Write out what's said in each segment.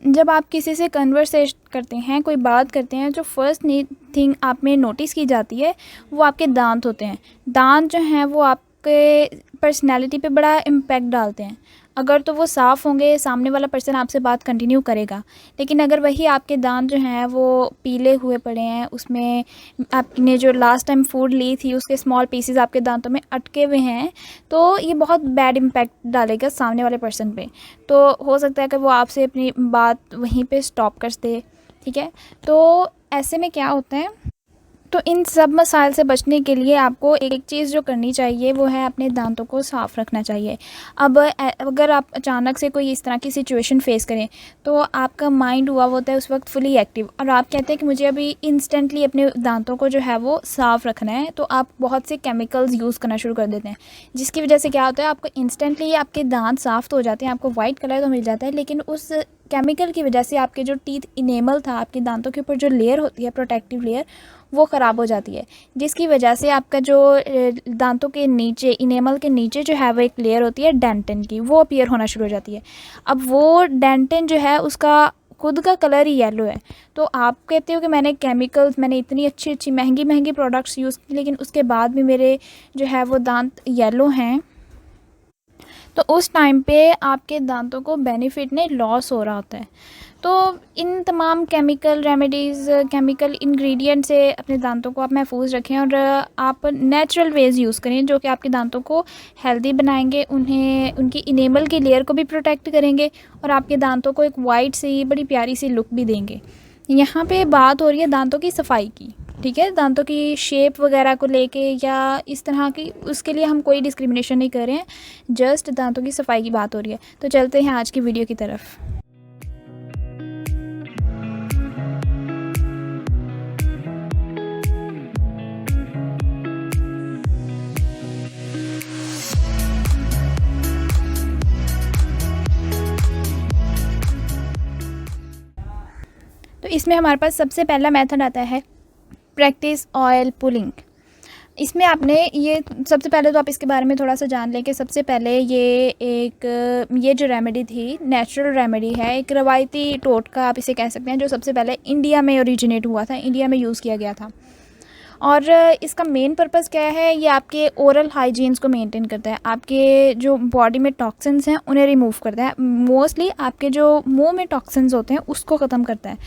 जब आप किसी से कन्वर्सेशन करते हैं, कोई बात करते हैं, जो फर्स्ट थिंग आप में नोटिस की जाती है वो आपके दांत होते हैं। दांत जो हैं वो आपके पर्सनैलिटी पे बड़ा इम्पैक्ट डालते हैं। अगर तो वो साफ़ होंगे, सामने वाला पर्सन आपसे बात कंटिन्यू करेगा। लेकिन अगर वही आपके दांत जो हैं वो पीले हुए पड़े हैं, उसमें आपने जो लास्ट टाइम फूड ली थी उसके स्मॉल पीसेस आपके दांतों में अटके हुए हैं, तो ये बहुत बैड इम्पैक्ट डालेगा सामने वाले पर्सन पे। तो हो सकता है कि वो आपसे अपनी बात वहीं पे स्टॉप कर दे। ठीक है, तो ऐसे में क्या होता है, तो इन सब मसाइल से बचने के लिए आपको एक चीज़ जो करनी चाहिए वो है अपने दांतों को साफ़ रखना चाहिए। अब अगर आप अचानक से कोई इस तरह की सिचुएशन फ़ेस करें, तो आपका माइंड हुआ होता है उस वक्त फुली एक्टिव, और आप कहते हैं कि मुझे अभी इंस्टेंटली अपने दांतों को जो है वो साफ़ रखना है, तो आप बहुत से केमिकल्स यूज़ करना शुरू कर देते हैं, जिसकी वजह से क्या होता है, आपको इंस्टेंटली आपके दांत साफ़ तो हो जाते हैं, आपको वाइट कलर तो मिल जाता है, लेकिन उस केमिकल की वजह से आपके जो टीथ इनेमल था, आपके दांतों के ऊपर जो लेयर होती है, प्रोटेक्टिव लेयर, वो ख़राब हो जाती है, जिसकी वजह से आपका जो दांतों के नीचे, इनेमल के नीचे जो है वो एक लेयर होती है डेंटिन की, वो अपीयर होना शुरू हो जाती है। अब वो डेंटिन जो है उसका खुद का कलर ही येलो है। तो आप कहते हो कि मैंने इतनी अच्छी अच्छी महंगी महंगी प्रोडक्ट्स यूज़ की, लेकिन उसके बाद भी मेरे जो है वो दांत येलो हैं, तो उस टाइम पे आपके दांतों को बेनिफिट नहीं, लॉस हो रहा होता है। तो इन तमाम केमिकल रेमेडीज़, केमिकल इंग्रेडिएंट से अपने दांतों को आप महफूज रखें, और आप नेचुरल वेज़ यूज़ करें जो कि आपके दांतों को हेल्दी बनाएंगे, उन्हें उनकी इनेमल की लेयर को भी प्रोटेक्ट करेंगे, और आपके दांतों को एक वाइट सी बड़ी प्यारी सी लुक भी देंगे। यहाँ पे बात हो रही है दांतों की सफाई की। ठीक है, दांतों की शेप वगैरह को लेके या इस तरह की, उसके लिए हम कोई डिस्क्रिमिनेशन नहीं कर रहे हैं, जस्ट दांतों की सफाई की बात हो रही है। तो चलते हैं आज की वीडियो की तरफ। तो इसमें हमारे पास सबसे पहला मेथड आता है प्रैक्टिस ऑयल पुलिंग। इसमें आपने ये, सबसे पहले तो आप इसके बारे में थोड़ा सा जान लें कि सबसे पहले ये जो रेमेडी थी, नेचुरल रेमेडी है, एक रवायती टोटका आप इसे कह सकते हैं, जो सबसे पहले इंडिया में ओरिजिनेट हुआ था, इंडिया में यूज़ किया गया था। और इसका मेन पर्पस क्या है, ये आपके ओरल हाइजीन्स को मेंटेन करता है, आपके जो बॉडी में टॉक्सिन्स हैं उन्हें रिमूव करता है, मोस्टली आपके जो मुंह में टॉक्सिन्स होते हैं उसको ख़त्म करता है,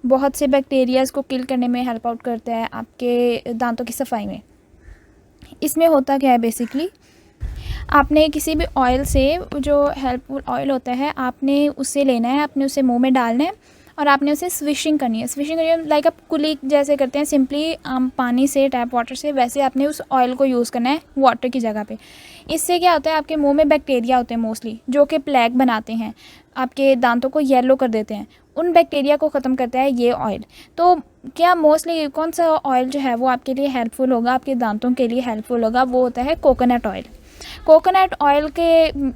बहुत से बैक्टीरियाज़ को किल करने में हेल्प आउट करता है, आपके दांतों की सफाई में। इसमें होता क्या है, बेसिकली आपने किसी भी ऑयल से, जो हेल्पफुल ऑयल होता है, आपने उसे लेना है, आपने उसे मुंह में डालना है, और आपने उसे स्विशिंग करनी है। स्विशिंग करनी है लाइक आप कुली जैसे करते हैं सिंपली पानी से, टैप वाटर से, वैसे आपने उस ऑयल को यूज़ करना है वाटर की जगह पे। इससे क्या होता है, आपके मुंह में बैक्टीरिया होते हैं मोस्टली, जो कि प्लेग बनाते हैं, आपके दांतों को येलो कर देते हैं, उन बैक्टीरिया को ख़त्म करता है ये ऑयल। तो क्या मोस्टली कौन सा ऑयल जो है वो आपके लिए हेल्पफुल होगा, आपके दांतों के लिए हेल्पफुल होगा, वो होता है कोकोनट ऑयल। कोकोनट ऑयल के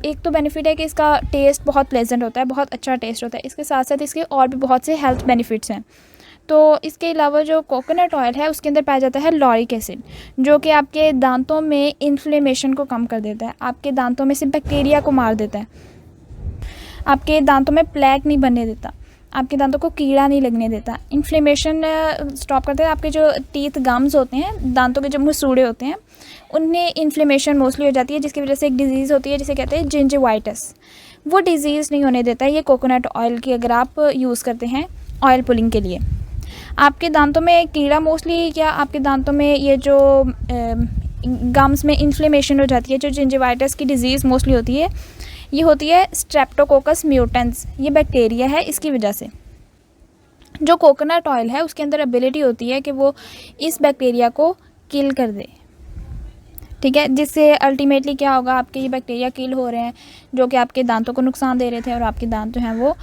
एक तो बेनिफिट है कि इसका टेस्ट बहुत प्लेजेंट होता है, बहुत अच्छा टेस्ट होता है, इसके साथ साथ इसके और भी बहुत से हेल्थ बेनिफिट्स हैं। तो इसके अलावा जो कोकोनट ऑयल है उसके अंदर पाया जाता है लॉरिक एसिड, जो कि आपके दांतों में इन्फ्लेमेशन को कम कर देता है, आपके दांतों में से बैक्टीरिया को मार देता है, आपके दांतों में प्लेग नहीं बनने देता, आपके दांतों को कीड़ा नहीं लगने देता, इन्फ्लेमेशन स्टॉप करते हैं। आपके जो टीथ गम्स होते हैं, दांतों के जो मसूड़े होते हैं, उनमें इन्फ्लेमेशन मोस्टली हो जाती है, जिसकी वजह से एक डिज़ीज़ होती है जिसे कहते हैं जिंजिवाइटिस, वो डिज़ीज़ नहीं होने देता है ये कोकोनट ऑयल की अगर आप यूज़ करते हैं ऑयल पुलिंग के लिए। आपके दांतों में कीड़ा मोस्टली, या आपके दांतों में ये जो गम्स में इन्फ्लेमेशन हो जाती है, जो जिंजिवाइटिस की डिज़ीज़ मोस्टली होती है, ये होती है स्ट्रेप्टोकोकस म्यूटेंस, ये बैक्टीरिया है, इसकी वजह से। जो कोकोनट ऑयल है उसके अंदर एबिलिटी होती है कि वो इस बैक्टीरिया को किल कर दे। ठीक है, जिससे अल्टीमेटली क्या होगा, आपके ये बैक्टीरिया किल हो रहे हैं जो कि आपके दांतों को नुकसान दे रहे थे, और आपके दांत जो हैं वो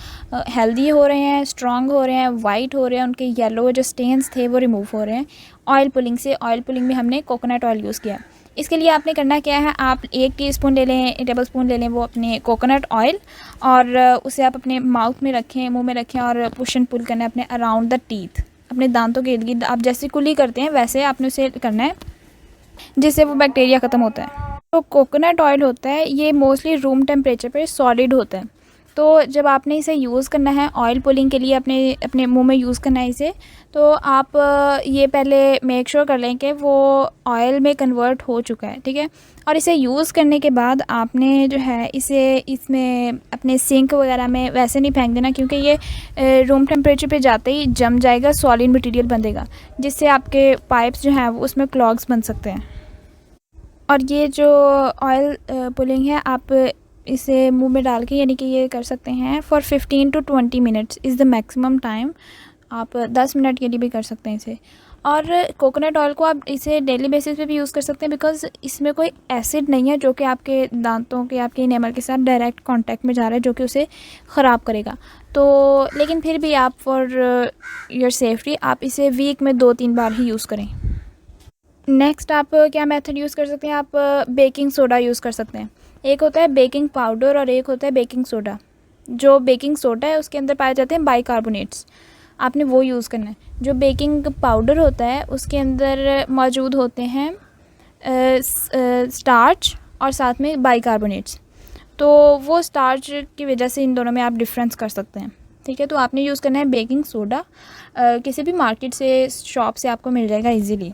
हेल्दी हो रहे हैं, स्ट्रॉन्ग हो रहे हैं, वाइट हो रहे हैं, उनके येलो जो स्टेन्स थे वो रिमूव हो रहे हैं ऑयल पुलिंग से। ऑयल पुलिंग में हमने कोकोनट ऑयल यूज़ किया। इसके लिए आपने करना क्या है, आप 1 टीस्पून ले लें, टेबल स्पून ले लें वो अपने कोकोनट ऑयल, और उसे आप अपने माउथ में रखें, मुंह में रखें, और पुश एंड पुल करना है अपने अराउंड द टीथ, अपने दांतों के इर्द गिर्द। आप जैसे कुली करते हैं वैसे आपने उसे करना है, जिससे वो बैक्टीरिया ख़त्म होता है। तो कोकोनट ऑयल होता है ये मोस्टली रूम टेम्परेचर पे सॉलिड होता है, तो जब आपने इसे यूज़ करना है ऑयल पुलिंग के लिए, अपने अपने मुंह में यूज़ करना है इसे, तो आप ये पहले मेक श्योर कर लें कि वो ऑयल में कन्वर्ट हो चुका है, ठीक है। और इसे यूज़ करने के बाद आपने जो है इसे इसमें अपने सिंक वगैरह में वैसे नहीं फेंक देना, क्योंकि ये रूम टेम्परेचर पे जाते ही जम जाएगा, सॉलिड मटेरियल बनेगा, जिससे आपके पाइप्स जो हैं वो उसमें क्लॉग्स बन सकते हैं। और ये जो ऑयल पुलिंग है, आप इसे मुंह में डाल के यानी कि ये कर सकते हैं for 15 to 20 minutes is the maximum time. आप 10 मिनट के लिए भी कर सकते हैं इसे। और कोकोनट ऑयल को आप इसे डेली बेसिस पे भी यूज़ कर सकते हैं, बिकॉज़ इसमें कोई एसिड नहीं है जो कि आपके दांतों के, आपके इनेमल के साथ डायरेक्ट कांटेक्ट में जा रहा है, जो कि उसे ख़राब करेगा। तो लेकिन फिर भी आप फॉर योर सेफ्टी आप इसे वीक में 2-3 बार ही यूज़ करें। नेक्स्ट आप क्या मेथड यूज़ कर सकते हैं, आप बेकिंग सोडा यूज़ कर सकते हैं। एक होता है बेकिंग पाउडर और एक होता है बेकिंग सोडा। जो बेकिंग सोडा है उसके अंदर पाए जाते हैं बाइकार्बोनेट्स, आपने वो यूज़ करना है। जो बेकिंग पाउडर होता है उसके अंदर मौजूद होते हैं स्टार्च और साथ में बाइकार्बोनेट्स। तो वो स्टार्च की वजह से इन दोनों में आप डिफरेंस कर सकते हैं, ठीक है। तो आपने यूज़ करना है बेकिंग सोडा, किसी भी मार्केट से, शॉप से आपको मिल जाएगा ईज़िली।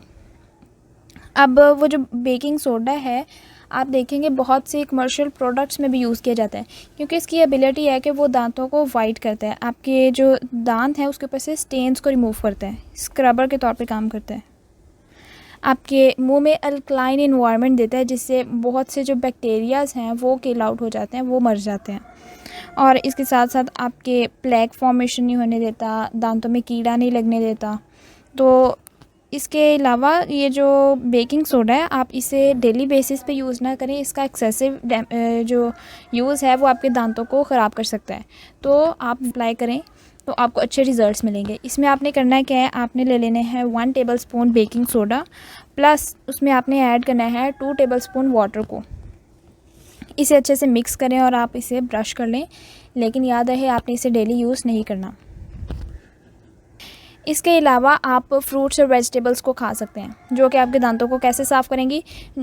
अब वो जो बेकिंग सोडा है आप देखेंगे बहुत से कमर्शियल प्रोडक्ट्स में भी यूज़ किया जाता है, क्योंकि इसकी एबिलिटी है कि वो दांतों को वाइट करता है, आपके जो दांत हैं उसके ऊपर से स्टेन्स को रिमूव करता है, स्क्रबर के तौर पे काम करता है, आपके मुंह में अल्कलाइन इन्वायरमेंट देता है, जिससे बहुत से जो बैक्टीरियाज़ हैं वो किल आउट हो जाते हैं, वो मर जाते हैं। और इसके साथ साथ आपके प्लेक फॉर्मेशन नहीं होने देता, दांतों में कीड़ा नहीं लगने देता। तो इसके अलावा ये जो बेकिंग सोडा है आप इसे डेली बेसिस पे यूज़ ना करें, इसका एक्सेसिव जो यूज़ है वो आपके दांतों को ख़राब कर सकता है। तो आप अप्लाई करें तो आपको अच्छे रिज़ल्ट्स मिलेंगे। इसमें आपने करना है क्या है, आपने ले लेने हैं 1 टेबलस्पून बेकिंग सोडा, प्लस उसमें आपने ऐड करना है 2 टेबलस्पून वाटर को। इसे अच्छे से मिक्स करें और आप इसे ब्रश कर लें, लेकिन याद रहे आपने इसे डेली यूज़ नहीं करना। इसके अलावा आप फ्रूट्स और वेजिटेबल्स को खा सकते हैं, जो कि आपके दांतों को कैसे साफ़ करेंगी।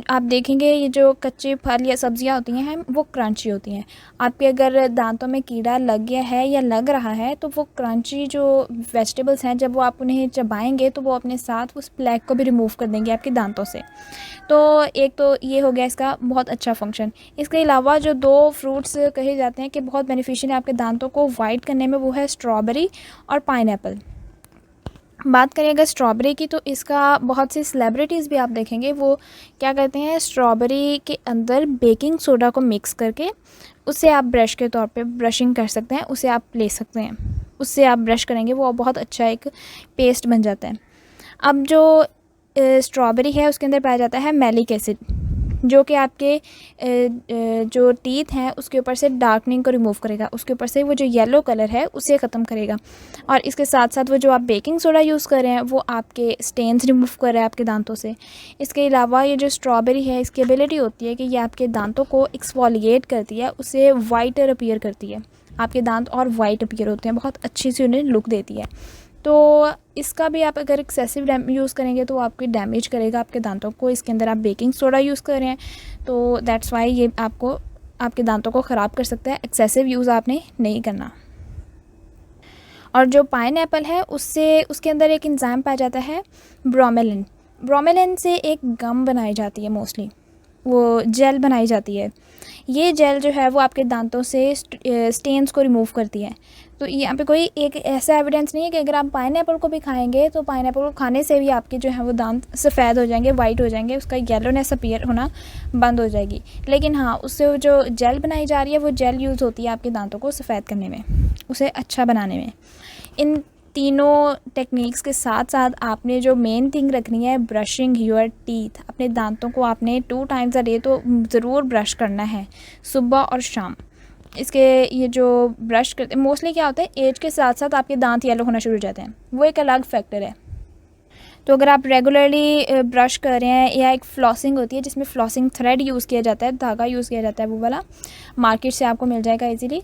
आप देखेंगे ये जो कच्चे फल या सब्जियां होती हैं वो क्रंची होती हैं। आपके अगर दांतों में कीड़ा लग गया है या लग रहा है तो वो क्रंची जो वेजिटेबल्स हैं, जब वो आप उन्हें चबाएंगे तो वो अपने साथ उस प्लेक को भी रिमूव कर देंगे आपके दांतों से। तो एक तो ये हो गया इसका बहुत अच्छा फंक्शन। इसके अलावा जो 2 फ्रूट्स कहे जाते हैं कि बहुत बेनिफिशियल है आपके दांतों को वाइट करने में, वो है स्ट्रॉबेरी और पाइनएप्पल। बात करें अगर स्ट्रॉबेरी की, तो इसका बहुत सी सेलिब्रिटीज़ भी आप देखेंगे वो क्या करते हैं, स्ट्रॉबेरी के अंदर बेकिंग सोडा को मिक्स करके उससे आप ब्रश के तौर पे ब्रशिंग कर सकते हैं, उसे आप ले सकते हैं, उससे आप ब्रश करेंगे वो बहुत अच्छा एक पेस्ट बन जाता है। अब जो स्ट्रॉबेरी है उसके अंदर पाया जाता है मैलिक एसिड, जो कि आपके जो टीथ हैं उसके ऊपर से डार्कनिंग को रिमूव करेगा, उसके ऊपर से वो जो येलो कलर है उसे ख़त्म करेगा। और इसके साथ साथ वो जो आप बेकिंग सोडा यूज़ कर रहे हैं वो आपके स्टेन्स रिमूव कर रहा है आपके दांतों से। इसके अलावा ये जो स्ट्रॉबेरी है इसकी एबिलिटी होती है कि ये आपके दांतों को एक्सफोलिएट करती है, उसे वाइटर अपीयर करती है, आपके दांत और वाइट अपीयर होते हैं, बहुत अच्छी सी उन्हें लुक देती है। तो इसका भी आप अगर एक्सेसिव यूज़ करेंगे तो आपकी डैमेज करेगा आपके दांतों को। इसके अंदर आप बेकिंग सोडा यूज़ कर रहे हैं तो दैट्स वाई ये आपको आपके दांतों को ख़राब कर सकता है। एक्सेसिव यूज़ आपने नहीं करना। और जो पाइनएप्पल है उससे उसके अंदर एक एंजाइम पाया जाता है ब्रोमेलिन। ब्रोमेलिन से एक गम बनाई जाती है, मोस्टली वो जेल बनाई जाती है। ये जेल जो है वो आपके दांतों से स्टेन्स को रिमूव करती है। तो यहाँ पे कोई एक ऐसा एविडेंस नहीं है कि अगर आप पाइनएप्पल को भी खाएंगे तो पाइनएप्पल को खाने से भी आपके जो है वो दांत सफ़ेद हो जाएंगे, वाइट हो जाएंगे, उसका येलोनेस अपीयर होना बंद हो जाएगी। लेकिन हाँ, उससे जो जेल बनाई जा रही है वो जेल यूज़ होती है आपके दांतों को सफ़ेद करने में, उसे अच्छा बनाने में। इन तीनों टेक्निक्स के साथ साथ आपने जो मेन थिंग रखनी है, ब्रशिंग योर टीथ। अपने दांतों को आपने 2 टाइम्स अ डे तो ज़रूर ब्रश करना है, सुबह और शाम। इसके ये जो ब्रश करते हैं मोस्टली क्या होता है, एज के साथ साथ आपके दांत येलो होना शुरू हो जाते हैं, वो एक अलग फैक्टर है। तो अगर आप रेगुलरली ब्रश कर रहे हैं, या एक फ्लॉसिंग होती है जिसमें फ्लॉसिंग थ्रेड यूज़ किया जाता है, धागा यूज़ किया जाता है, वो वाला मार्केट से आपको मिल जाएगा इजीली,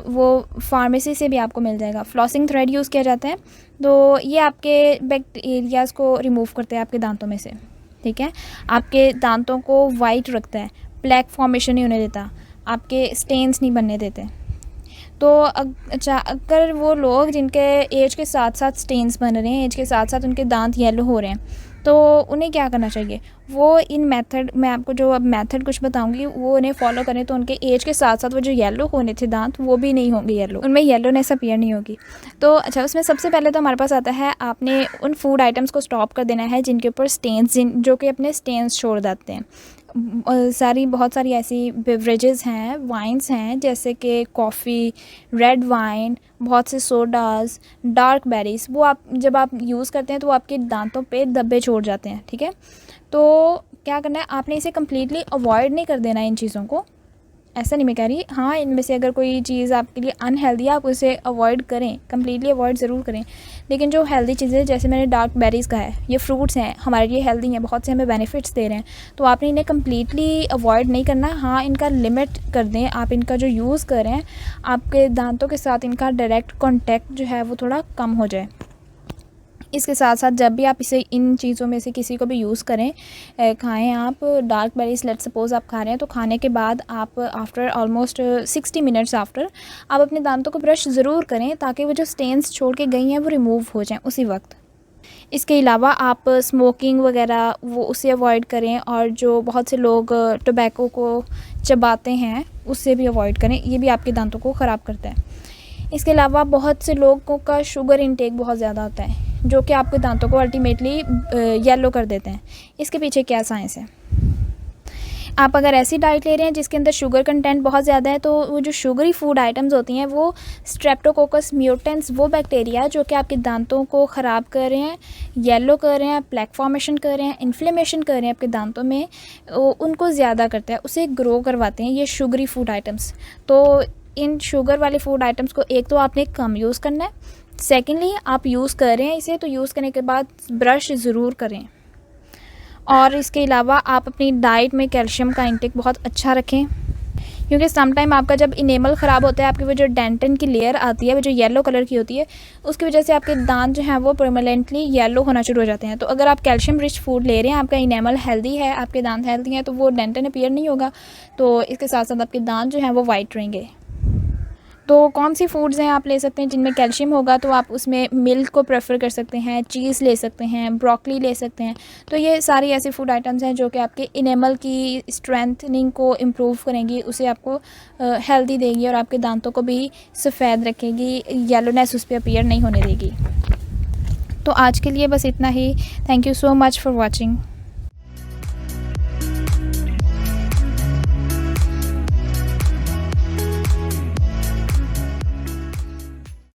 वो फार्मेसी से भी आपको मिल जाएगा। फ्लॉसिंग थ्रेड यूज़ किया जाता है तो ये आपके बैक्टीरियाज़ को रिमूव करते हैं आपके दांतों में से, ठीक है। आपके दांतों को वाइट रखता है, प्लेक फॉर्मेशन नहीं होने देता, आपके स्टेन्स नहीं बनने देते। तो अच्छा, अगर वो लोग जिनके एज के साथ साथ स्टेन्स बन रहे हैं, एज के साथ साथ उनके दांत येलो हो रहे हैं, तो उन्हें क्या करना चाहिए? वो इन मेथड, मैं आपको जो अब मेथड कुछ बताऊंगी वो उन्हें फॉलो करें, तो उनके एज के साथ साथ वो जो येलो होने थे दांत, वो भी नहीं होंगे येलो, उनमें येलोनेस अपीयर नहीं होगी। तो अच्छा, उसमें सबसे पहले तो हमारे पास आता है, आपने उन फूड आइटम्स को स्टॉप कर देना है जिनके ऊपर स्टेन्स, जो कि अपने स्टेन्स छोड़ देते हैं। बहुत सारी ऐसी बेवरेजेस हैं, वाइन्स हैं, जैसे कि कॉफ़ी, रेड वाइन, बहुत से सोडास, डार्क बेरीज, वो आप जब आप यूज़ करते हैं तो वो आपके दांतों पे धब्बे छोड़ जाते हैं, ठीक है। तो क्या करना है, आपने इसे कम्प्लीटली अवॉइड नहीं कर देना है इन चीज़ों को, ऐसा नहीं मैं कह रही, हाँ इनमें से अगर कोई चीज़ आपके लिए अनहेल्दी है आप उसे अवॉइड करें, कम्प्लीटली अवॉइड ज़रूर करें। लेकिन जो हेल्दी चीज़ें, जैसे मैंने डार्क बेरीज़ कहा है, ये फ्रूट्स हैं, हमारे लिए हेल्दी हैं, बहुत से हमें बेनिफिट्स दे रहे हैं, तो आपने इन्हें कम्प्लीटली अवॉइड नहीं करना। हाँ, इनका लिमिट कर दें, आप इनका जो यूज़ करें, आपके दांतों के साथ इनका डायरेक्ट कॉन्टैक्ट जो है वो थोड़ा कम हो जाए। इसके साथ साथ जब भी आप इसे, इन चीज़ों में से किसी को भी यूज़ करें, खाएं आप डार्क बेरीज, लेट्स सपोज़ आप खा रहे हैं, तो खाने के बाद आप आफ्टर ऑलमोस्ट 60 मिनट्स आफ्टर आप अपने दांतों को ब्रश ज़रूर करें, ताकि वो जो स्टेन्स छोड़ के गई हैं वो रिमूव हो जाएं उसी वक्त। इसके अलावा आप स्मोकिंग वगैरह वो उसे अवॉइड करें, और जो बहुत से लोग टोबैको को चबाते हैं उससे भी अवॉइड करें, ये भी आपके दांतों को ख़राब करता है। इसके अलावा बहुत से लोगों का शुगर इंटेक बहुत ज़्यादा होता है, जो कि आपके दांतों को अल्टीमेटली येलो कर देते हैं। इसके पीछे क्या साइंस है? आप अगर ऐसी डाइट ले रहे हैं जिसके अंदर शुगर कंटेंट बहुत ज़्यादा है, तो वो जो शुगरी फूड आइटम्स होती हैं, वो स्ट्रेप्टोकोकस म्यूटेंस, वो बैक्टीरिया जो कि आपके दांतों को ख़राब कर रहे हैं, येलो कर रहे हैं, प्लेक फॉर्मेशन कर रहे हैं, इन्फ्लेमेशन कर रहे हैं आपके दांतों में, उनको ज़्यादा करते हैं, उसे ग्रो करवाते हैं ये शुगरी फूड आइटम्स। तो इन शुगर वाले फूड आइटम्स को एक तो आपने कम यूज़ करना है, सेकेंडली आप यूज़ कर रहे हैं इसे, तो यूज़ करने के बाद ब्रश ज़रूर करें। और इसके अलावा आप अपनी डाइट में कैल्शियम का इंटेक बहुत अच्छा रखें, क्योंकि समटाइम आपका जब इनेमल ख़राब होता है, आपकी वो जो डेंटिन की लेयर आती है, वो जो येलो कलर की होती है, उसकी वजह से आपके दांत जो हैं वो परमानेंटली येलो होना शुरू हो जाते हैं। तो अगर आप कैल्शियम रिच फूड ले रहे हैं, आपका इनेमल हेल्दी है, आपके दांत हेल्दी हैं, तो वो डेंटिन अपीयर नहीं होगा, तो इसके साथ साथ आपके दांत जो हैं वो वाइट रहेंगे। तो कौन सी फूड्स हैं आप ले सकते हैं जिनमें कैल्शियम होगा? तो आप उसमें मिल्क को प्रेफर कर सकते हैं, चीज़ ले सकते हैं, ब्रोकली ले सकते हैं। तो ये सारी ऐसी फूड आइटम्स हैं जो कि आपके इनेमल की स्ट्रेंथनिंग को इम्प्रूव करेंगी, उसे आपको हेल्दी देगी, और आपके दांतों को भी सफ़ेद रखेगी, येलोनेस उस पर अपीयर नहीं होने देगी। तो आज के लिए बस इतना ही। Thank you so much for watching.